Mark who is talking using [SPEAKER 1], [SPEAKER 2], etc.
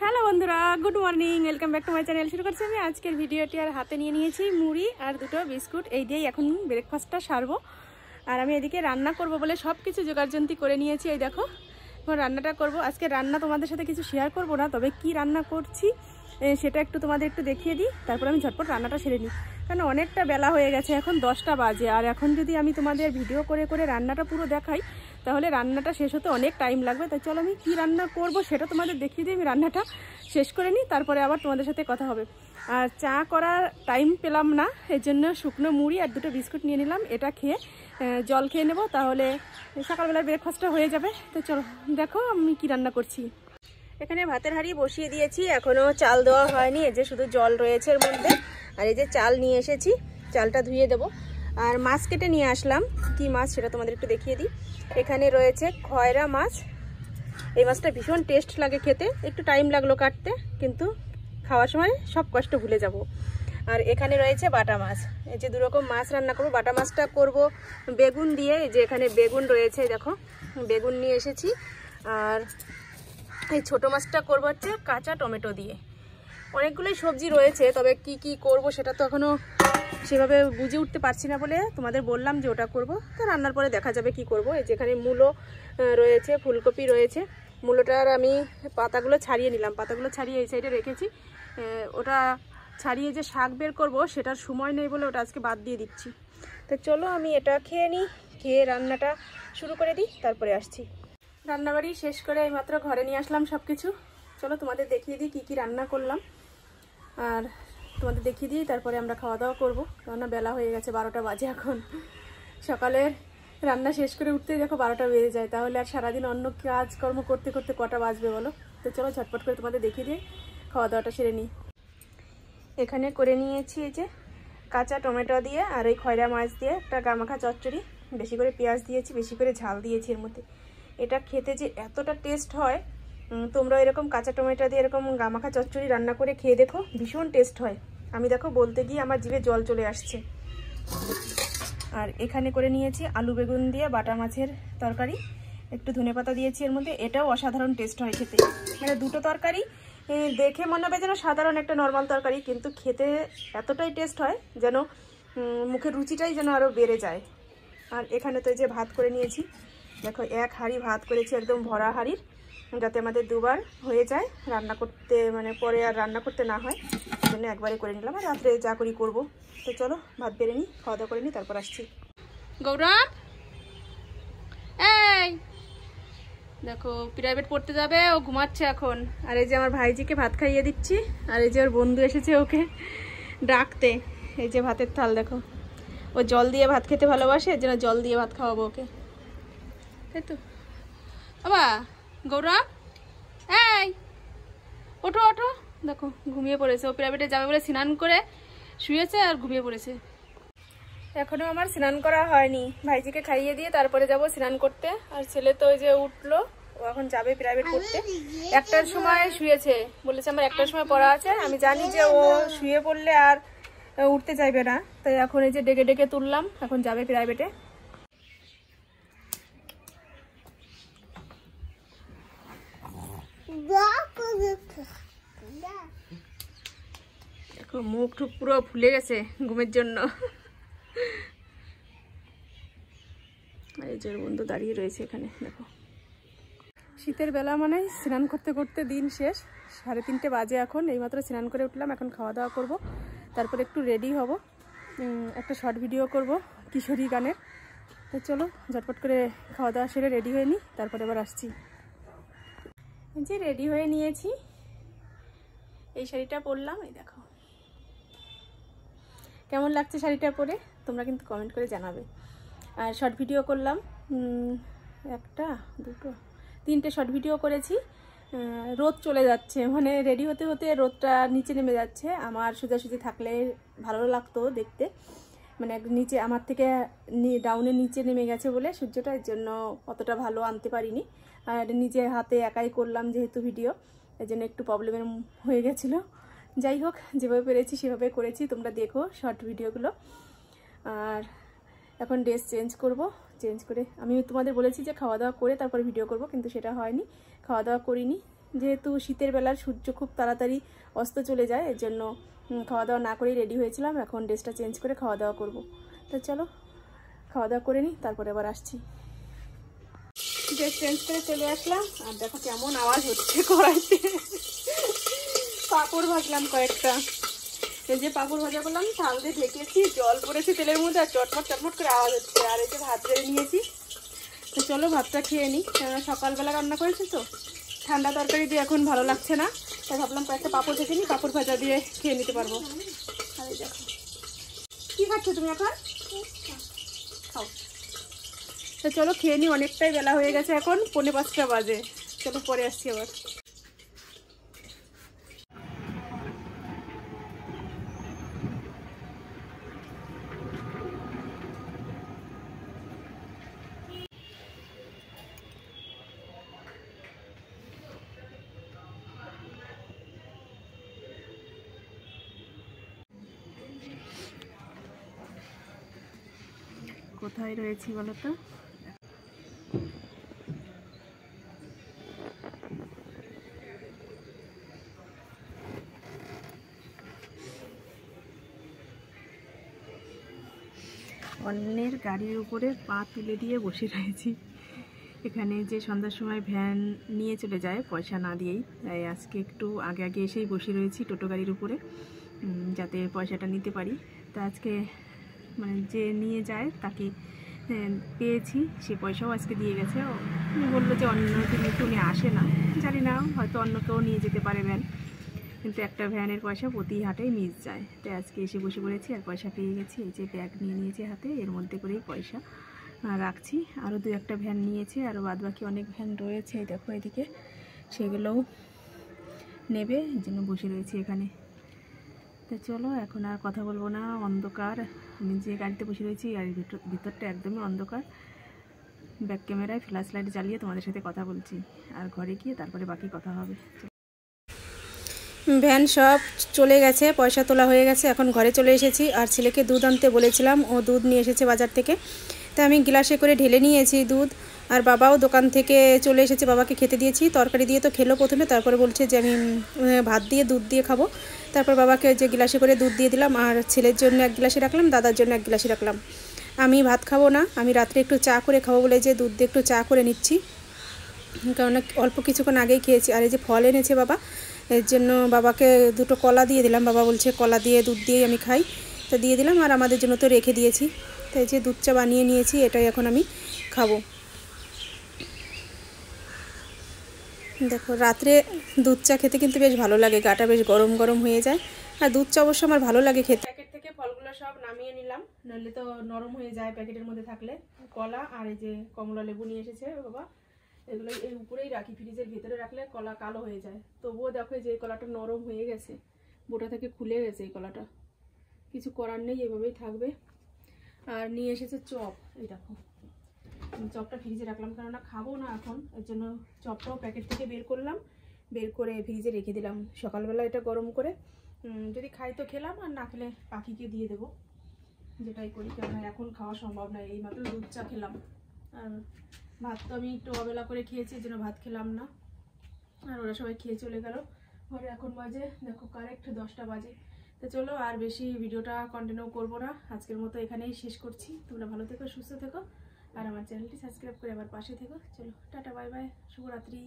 [SPEAKER 1] Hello বন্ধুরা, good morning, welcome back to my channel. শুরু করছি আমি আজকের ভিডিওটি। আর হাতে নিয়ে নিয়েছি মুড়ি আর দুটো বিস্কুট। এই দিয়েই এখন ব্রেকফাস্টটা সারবো। আর আমি এদিকে রান্না করব বলে সব কিছু জোগাড়যন্ত্রী করে নিয়েছি। এই দেখো, এখন রান্নাটা করব। আজকে রান্না তোমাদের সাথে কিছু শেয়ার করব না, তবে কি রান্না করছি সেটা একটু তোমাদের একটু দেখিয়ে দিই, তারপর আমি ঝটপট রান্নাটা সেরে নিই। কারণ অনেকটা বেলা হয়ে গেছে, এখন 10টা বাজে। আর এখন যদি আমি তোমাদের ভিডিও করে করে রান্নাটা পুরো দেখাই, তাহলে রান্নাটা শেষ হতে অনেক টাইম লাগবে। তাই চলো আমি কী রান্না করব সেটা তোমাদের দেখিয়ে দিই। আমি রান্নাটা শেষ করে নিই, তারপরে আবার তোমাদের সাথে কথা হবে। আর চা করার টাইম পেলাম না, এর জন্য শুকনো মুড়ি আর দুটো বিস্কুট নিয়ে নিলাম। এটা খেয়ে জল খেয়ে নেব, তাহলে সকালবেলার ব্রেকফাস্টটা হয়ে যাবে। তো চলো দেখো আমি কি রান্না করছি। এখানে ভাতের হাঁড়ি বসিয়ে দিয়েছি, এখনও চাল দেওয়া হয়নি। এই যে শুধু জল রয়েছে এর মধ্যে। আর এই যে চাল নিয়ে এসেছি, চালটা ধুয়ে দেবো। আর মাছ কেটে নিয়ে আসলাম। কি মাছ সেটা তোমাদের একটু দেখিয়ে দিই। এখানে রয়েছে খয়রা মাছ। এই মাছটা ভীষণ টেস্ট লাগে খেতে, একটু টাইম লাগলো কাটতে, কিন্তু খাওয়ার সময় সব কষ্ট ভুলে যাব। আর এখানে রয়েছে বাটা মাছ। এই যে দুরকম মাছ রান্না করবো। বাটা মাছটা করব বেগুন দিয়ে। এই যে এখানে বেগুন রয়েছে, দেখো বেগুন নিয়ে এসেছি। আর এই ছোটো মাছটা করবো হচ্ছে কাঁচা টমেটো দিয়ে। অনেকগুলোই সবজি রয়েছে, তবে কি কি করব সেটা তো এখনও সেভাবে বুঝে উঠতে পারছি না বলে তোমাদের বললাম যে ওটা করব। তো রান্নার পরে দেখা যাবে কি করব। এই যেখানে মূলো রয়েছে, ফুলকপি রয়েছে। মূলোটার আমি পাতাগুলো ছাড়িয়ে নিলাম, পাতাগুলো ছাড়িয়ে এই সাইডে রেখেছি। ওটা ছাড়িয়ে যে শাক বের করব সেটার সময় নেই বলে ওটা আজকে বাদ দিয়ে দিচ্ছি। তো চলো আমি এটা খেয়ে নিই, খেয়ে রান্নাটা শুরু করে দিই, তারপরে আসছি। রান্নাবাড়ি শেষ করে এইমাত্র ঘরে নিয়ে আসলাম সব কিছু। চলো তোমাদের দেখিয়ে দিই কী কী রান্না করলাম, আর তোমাদের দেখিয়ে দিই, তারপরে আমরা খাওয়া দাওয়া করবো। কেননা বেলা হয়ে গেছে, 12টা বাজে এখন। সকালের রান্না শেষ করে উঠতেই দেখো 12টা বেজে যায়, তাহলে আর সারাদিন অন্য কাজকর্ম করতে করতে কটা বাজবে বলো। তো চলো ঝটপট করে তোমাদের দেখিয়ে দিই, খাওয়া দাওয়াটা সেরে নিই। এখানে করে নিয়েছি এই যে কাঁচা টমেটো দিয়ে আর এই খয়রা মাছ দিয়ে একটা গামাখা চচ্চড়ি। বেশি করে পেঁয়াজ দিয়েছি, বেশি করে ঝাল দিয়েছি এর মধ্যে। এটা খেতে যে এতটা টেস্ট হয়, তোমরা এরকম কাঁচা টমেটো দিয়ে এরকম গামাখা চচ্চড়ি রান্না করে খেয়ে দেখো, ভীষণ টেস্ট হয়। আমি দেখো বলতে গিয়ে আমার জিভে জল চলে আসছে। আর এখানে করে নিয়েছি আলু বেগুন দিয়ে বাটা মাছের তরকারি, একটু ধনেপাতা দিয়েছি এর মধ্যে। এটাও অসাধারণ টেস্ট হয় খেতে। মানে দুটো তরকারি দেখে মনে হবে যেন সাধারণ একটা নর্মাল তরকারি, কিন্তু খেতে এতটাই টেস্ট হয় যেন মুখের রুচিটাই যেন আরও বেড়ে যায়। আর এখানে তো এই যে ভাত করে নিয়েছি, দেখো এক হাঁড়ি ভাত করেছি, একদম ভরা হাঁড়ির, যাতে আমাদের দুবার হয়ে যায় রান্না করতে, মানে পরে আর রান্না করতে না হয়, সেই জন্য একবারে করে নিলাম। আর রাত্রে যা করি করবো। তো চলো ভাত বেড়ে নিই, খাওয়া দাওয়া করে নিই, তারপর আসছি। গৌরব, এই দেখো প্রাইভেট পড়তে যাবে, ও ঘুমাচ্ছে এখন। আর এই যে আমার ভাইজিকে ভাত খাইয়ে দিচ্ছি। আর এই যে ওর বন্ধু এসেছে ওকে ডাকতে। এই যে ভাতের থাল দেখো, ও জল দিয়ে ভাত খেতে ভালোবাসে, এর জন্য জল দিয়ে ভাত খাওয়াবো ওকে, তাই তো। বাবা গৌরব, এই ওঠো ওঠো, দেখো ঘুমিয়ে পড়েছে। ও প্রাইভেটে যাবে বলে স্নান করে শুয়েছে আর ঘুমিয়ে পড়েছে। এখনো আমার স্নান করা হয়নি, ভাইজিকে খাইয়ে দিয়ে তারপরে যাব স্নান করতে। আর ছেলে তো ওই যে উঠলো, ও এখন যাবে প্রাইভেট পড়তে। 1টার সময় শুয়েছে, বলেছে আমার 1টার সময় পড়া আছে। আমি জানি যে ও শুয়ে পড়লে আর উঠতে চাইবে না, তাই এখন এই যে ডেকে ডেকে তুললাম, এখন যাবে প্রাইভেটে। দেখো মুখ টুক পুরো ফুলে গেছে ঘুমের জন্য। আর এই যে বন্ধু দাঁড়িয়ে রয়েছে এখানে দেখো। শীতের বেলা মানে স্নান করতে করতে দিন শেষ। 3:30 বাজে এখন। এইমাত্র স্নান করে উঠলাম, এখন খাওয়া দাওয়া করব, তারপর একটু রেডি হব, একটা শর্ট ভিডিও করব কিশোরী গানের। তো চলো ঝটপট করে খাওয়া দাওয়া সেরে রেডি হয়ে নিই, তারপরে আবার আসছি। যে রেডি হয়ে নিয়েছি, এই শাড়িটা পরলাম। এই দেখো কেমন লাগছে শাড়িটা পরে, তোমরা কিন্তু কমেন্ট করে জানাবে। আর শর্ট ভিডিও করলাম, 1, 2, 3টে শর্ট ভিডিও করেছি। রোদ চলে যাচ্ছে, মানে রেডি হতে হতে রোদটা নিচে নেমে যাচ্ছে। আমার সোজাসুজি থাকলে ভালো লাগতো দেখতে, মানে নিচে আমার থেকে ডাউনে নিচে নেমে গেছে বলে সূর্যটা, এর জন্য অতটা ভালো আনতে পারিনি। আর নিজে হাতে একাই করলাম যেহেতু ভিডিও, এর জন্য একটু প্রবলেমের হয়ে গেছিলো। যাই হোক, যেভাবে পেরেছি সেভাবে করেছি, তোমরা দেখো শর্ট ভিডিওগুলো। আর এখন ড্রেস চেঞ্জ করব, চেঞ্জ করে আমি তোমাদের বলেছি যে খাওয়া দাওয়া করে তারপর ভিডিও করব, কিন্তু সেটা হয়নি, খাওয়া দাওয়া করিনি। যেহেতু শীতের বেলার সূর্য খুব তাড়াতাড়ি অস্ত চলে যায়, এর জন্য খাওয়া দাওয়া না করেই রেডি হয়েছিলাম। এখন ড্রেসটা চেঞ্জ করে খাওয়া দাওয়া করব। তো চলো খাওয়া দাওয়া করে নিই, তারপরে আবার আসছি। ড্রেস চেঞ্জ করে চলে আসলাম, আর দেখো কেমন আওয়াজ হচ্ছে কড়াইতে। পাঁপড় ভাজলাম কয়েকটা, এই যে পাঁপড় ভাজা করলাম, থাল দিয়ে ঢেকেছি, জল পড়েছে তেলের মধ্যে আর চটমট চটমট করে আওয়াজ হচ্ছে। আর এই যে ভাত বেড়ে নিয়েছি, তো চলো ভাতটা খেয়ে নিই, কেননা সকালবেলা রান্না করেছি তো ঠান্ডা তরকারি দিয়ে এখন ভালো লাগছে না, তাই ভাবলাম কয়েকটা পাঁপড় ভেজে নিই, পাঁপড় ভাজা দিয়ে খেয়ে নিতে পারবো। আর এই দেখো কী খাচ্ছ তুমি এখন? খাও। তো চলো খেয়ে নিই, অনেকটাই বেলা হয়ে গেছে, এখন 4:45 বাজে। চলো পরে আসছি আবার। কোথায় রয়েছি বলো তো? অন্যের গাড়ির উপরে পা তুলে দিয়ে বসে রয়েছি। এখানে যে সন্ধ্যার সময় ভ্যান নিয়ে চলে যায় পয়সা না দিয়েই, তাই আজকে একটু আগে আগে এসেই বসে রয়েছি টোটো গাড়ির উপরে, যাতে পয়সাটা নিতে পারি। তা আজকে মানে যে নিয়ে যায় তাকে পেয়েছি, সে পয়সাও আজকে দিয়ে গেছে। বললো যে অন্য দিনে তো উনি আসে না, জানি না, হয়তো অন্য কেউ নিয়ে যেতে পারে ভ্যান, কিন্তু একটা ভ্যানের পয়সা প্রতি হাটেই মিস যায়। তাই আজকে এসে বসে পড়েছি আর পয়সা পেয়ে গেছি। এই যে ব্যাগ নিয়ে নিয়েছে হাতে, এর মধ্যে করেই পয়সা রাখছি। আরও 2-1টা ভ্যান নিয়েছে, আরও বাদবাকি অনেক ভ্যান রয়েছে, দেখো এদিকে, সেগুলোও নেবে, এর জন্য বসে রয়েছি এখানে। তো চলো এখন আর কথা বলবো না, অন্ধকার। আমি যে গাড়িতে বসে রয়েছি গাড়ির ভিতরটা একদমই অন্ধকার। ব্যাক ক্যামেরায় ফ্ল্যাশ লাইট জ্বালিয়ে তোমাদের সাথে কথা বলছি, আর ঘরে গিয়ে তারপরে বাকি কথা হবে। ভ্যান সব চলে গেছে, পয়সা তোলা হয়ে গেছে, এখন ঘরে চলে এসেছি। আর ছেলেকে দুধ আনতে বলেছিলাম, ও দুধ নিয়ে এসেছে বাজার থেকে, তাই আমি গ্লাসে করে ঢেলে নিয়েছি দুধ। আর বাবাও দোকান থেকে চলে এসেছে, বাবাকে খেতে দিয়েছি। তরকারি দিয়ে তো খেলো প্রথমে, তারপরে বলছে যে আমি ভাত দিয়ে দুধ দিয়ে খাবো। তারপর বাবাকে যে গ্লাসে করে দুধ দিয়ে দিলাম, আর ছেলের জন্য 1 গ্লাসে রাখলাম, দাদার জন্য 1 গ্লাসে রাখলাম। আমি ভাত খাবো না, আমি রাত্রে একটু চা করে খাবো বলে যে দুধ দিয়ে একটু চা করে নিচ্ছি, কারণ অল্প কিছুক্ষণ আগেই খেয়েছি। আর এই যে ফল এনেছে বাবা, এর জন্য বাবাকে 2টো কলা দিয়ে দিলাম। বাবা বলছে কলা দিয়ে দুধ দিয়েই আমি খাই, তো দিয়ে দিলাম। আর আমাদের জন্য তো রেখে দিয়েছি, তাই যে দুধ চা বানিয়ে নিয়েছি, এটাই এখন আমি খাবো। দেখো রাত্রে দুধ চা খেতে কিন্তু বেশ ভালো লাগে, গাটা বেশ গরম গরম হয়ে যায়। আর দুধ চা অবশ্য আমার ভালো লাগে খেতে। প্যাকেট থেকে ফলগুলো সব নামিয়ে নিলাম, নইলে তো নরম হয়ে যায় প্যাকেটের মধ্যে থাকলে। কলা আর এই যে কমলা লেবু নিয়ে এসেছে বাবা, এগুলো এর উপরেই রাখি, ফ্রিজের ভিতরে রাখলে কলা কালো হয়ে যায়। তবুও দেখো যে এই কলাটা নরম হয়ে গেছে, বোটা থেকে খুলে গেছে এই কলাটা, কিছু করার নেই, এভাবেই থাকবে। আর নিয়ে এসেছে চপ, এই দেখো চপটা ফ্রিজে রাখলাম, কেননা খাবো না এখন, এর জন্য চপটাও প্যাকেট থেকে বের করলাম, বের করে ফ্রিজে রেখে দিলাম। সকালবেলা এটা গরম করে যদি খাই তো খেলাম, আর না খেলে পাখিকে দিয়ে দেবো, যেটাই করি, কেননা এখন খাওয়া সম্ভব নয়। এই মাত্র দুধ চা খেলাম, আর ভাত তো আমি একটু অবেলা করে খেয়েছি, এর জন্য ভাত খেলাম না। আর ওরা সবাই খেয়ে চলে গেল ঘরে। এখন বাজে দেখো কারেক্ট 10টা বাজে। তো চলো আর বেশি ভিডিওটা কন্টিনিউ করবো না, আজকের মতো এখানেই শেষ করছি। তোমরা ভালো থেকো, সুস্থ থেকো, আর আমার চ্যানেলটি সাবস্ক্রাইব করে আবার পাশে থেকো। চলো টাটা, বাই বাই, শুভরাত্রি।